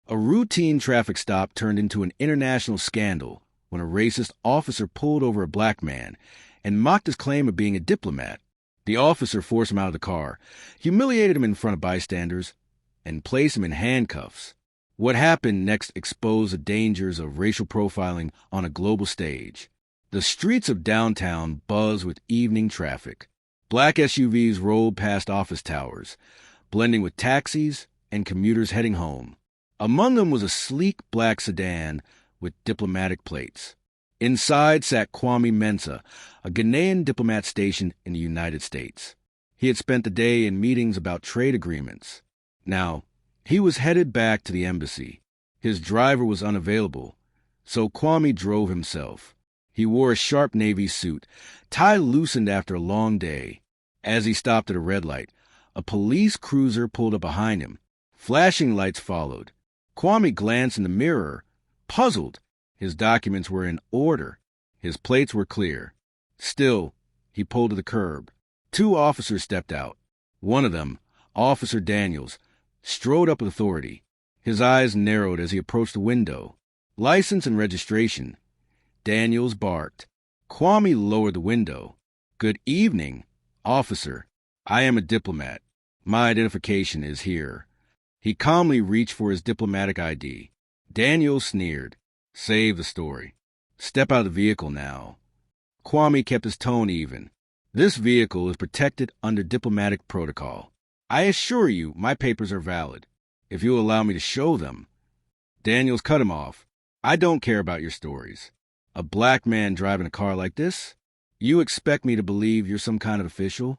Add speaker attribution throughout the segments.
Speaker 1: A routine traffic stop turned into an international scandal when a racist officer pulled over a black man and mocked his claim of being a diplomat. The officer forced him out of the car, humiliated him in front of bystanders, and placed him in handcuffs. What happened next exposed the dangers of racial profiling on a global stage. The streets of downtown buzzed with evening traffic. Black SUVs rolled past office towers, blending with taxis and commuters heading home. Among them was a sleek black sedan with diplomatic plates. Inside sat Kwame Mensah, a Ghanaian diplomat stationed in the United States. He had spent the day in meetings about trade agreements. Now, he was headed back to the embassy. His driver was unavailable, so Kwame drove himself. He wore a sharp navy suit, tie loosened after a long day. As he stopped at a red light, a police cruiser pulled up behind him. Flashing lights followed. Kwame glanced in the mirror, puzzled. His documents were in order. His plates were clear. Still, he pulled to the curb. Two officers stepped out. One of them, Officer Daniels, strode up with authority. His eyes narrowed as he approached the window. License and registration. Daniels barked. Kwame lowered the window. Good evening, officer. I am a diplomat. My identification is here. He calmly reached for his diplomatic ID. Daniels sneered. Save the story. Step out of the vehicle now. Kwame kept his tone even. This vehicle is protected under diplomatic protocol. I assure you my papers are valid. If you allow me to show them. Daniels cut him off. I don't care about your stories. A black man driving a car like this? You expect me to believe you're some kind of official?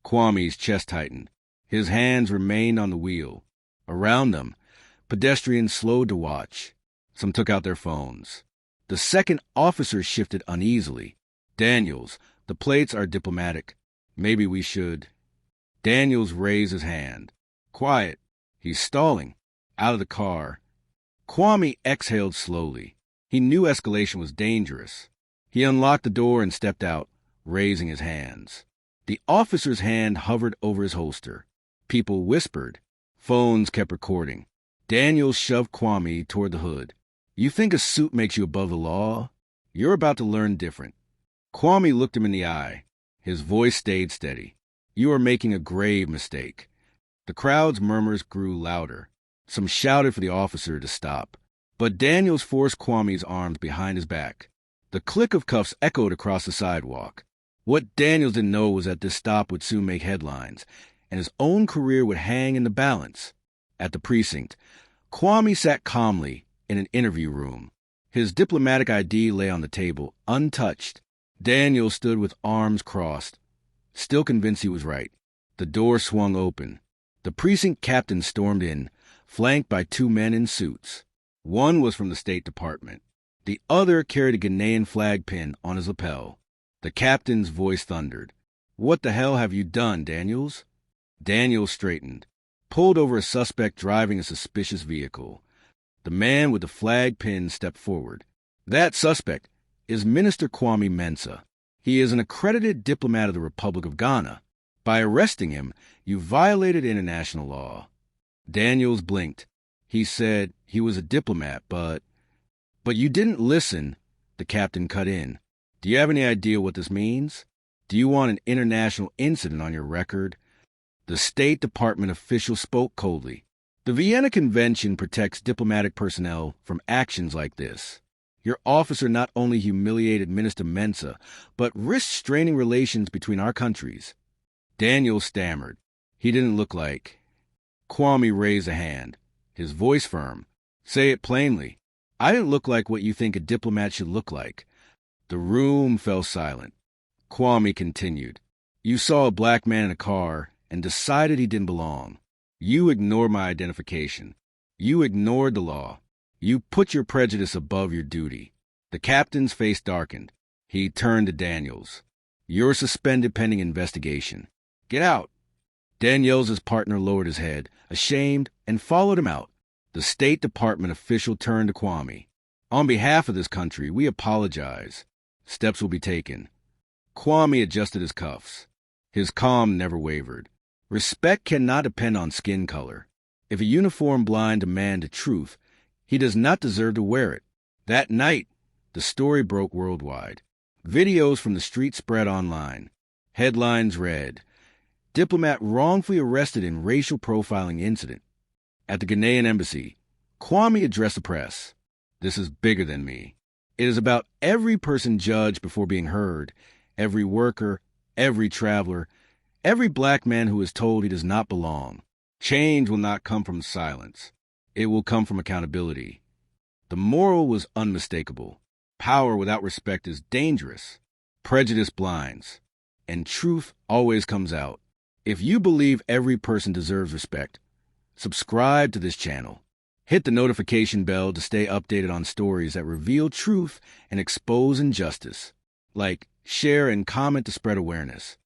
Speaker 1: Kwame's chest tightened. His hands remained on the wheel. Around them, pedestrians slowed to watch. Some took out their phones. The second officer shifted uneasily. Daniels, the plates are diplomatic. Maybe we should. Daniels raised his hand. Quiet. He's stalling. Out of the car. Kwame exhaled slowly. He knew escalation was dangerous. He unlocked the door and stepped out, raising his hands. The officer's hand hovered over his holster. People whispered. Phones kept recording. Daniels shoved Kwame toward the hood. You think a suit makes you above the law? You're about to learn different. Kwame looked him in the eye. His voice stayed steady. You are making a grave mistake. The crowd's murmurs grew louder. Some shouted for the officer to stop. But Daniels forced Kwame's arms behind his back. The click of cuffs echoed across the sidewalk. What Daniels didn't know was that this stop would soon make headlines, and his own career would hang in the balance. At the precinct, Kwame sat calmly in an interview room. His diplomatic ID lay on the table, untouched. Daniels stood with arms crossed, still convinced he was right. The door swung open. The precinct captain stormed in, flanked by two men in suits. One was from the State Department. The other carried a Ghanaian flag pin on his lapel. The captain's voice thundered. What the hell have you done, Daniels? Daniels straightened, pulled over a suspect driving a suspicious vehicle. The man with the flag pin stepped forward. That suspect is Minister Kwame Mensah. He is an accredited diplomat of the Republic of Ghana. By arresting him, you violated international law. Daniels blinked. He said he was a diplomat, but you didn't listen, the captain cut in. Do you have any idea what this means? Do you want an international incident on your record? The State Department official spoke coldly. The Vienna Convention protects diplomatic personnel from actions like this. Your officer not only humiliated Minister Mensah, but risked straining relations between our countries. Daniel stammered. He didn't look like. Kwame raised a hand, his voice firm. Say it plainly. I didn't look like what you think a diplomat should look like. The room fell silent. Kwame continued. You saw a black man in a car and decided he didn't belong. You ignored my identification. You ignored the law. You put your prejudice above your duty. The captain's face darkened. He turned to Daniels. You're suspended pending investigation. Get out. Daniels' partner lowered his head, ashamed, and followed him out. The State Department official turned to Kwame. On behalf of this country, we apologize. Steps will be taken. Kwame adjusted his cuffs. His calm never wavered. Respect cannot depend on skin color. If a uniformed blind demand the truth, he does not deserve to wear it. That night, the story broke worldwide. Videos from the street spread online. Headlines read, "Diplomat wrongfully arrested in racial profiling incident." At the Ghanaian embassy, Kwame addressed the press. "This is bigger than me. It is about every person judged before being heard, every worker, every traveler, every black man who is told he does not belong. Change will not come from silence. It will come from accountability." The moral was unmistakable. Power without respect is dangerous. Prejudice blinds. And truth always comes out. If you believe every person deserves respect, subscribe to this channel. Hit the notification bell to stay updated on stories that reveal truth and expose injustice. Like, share, and comment to spread awareness.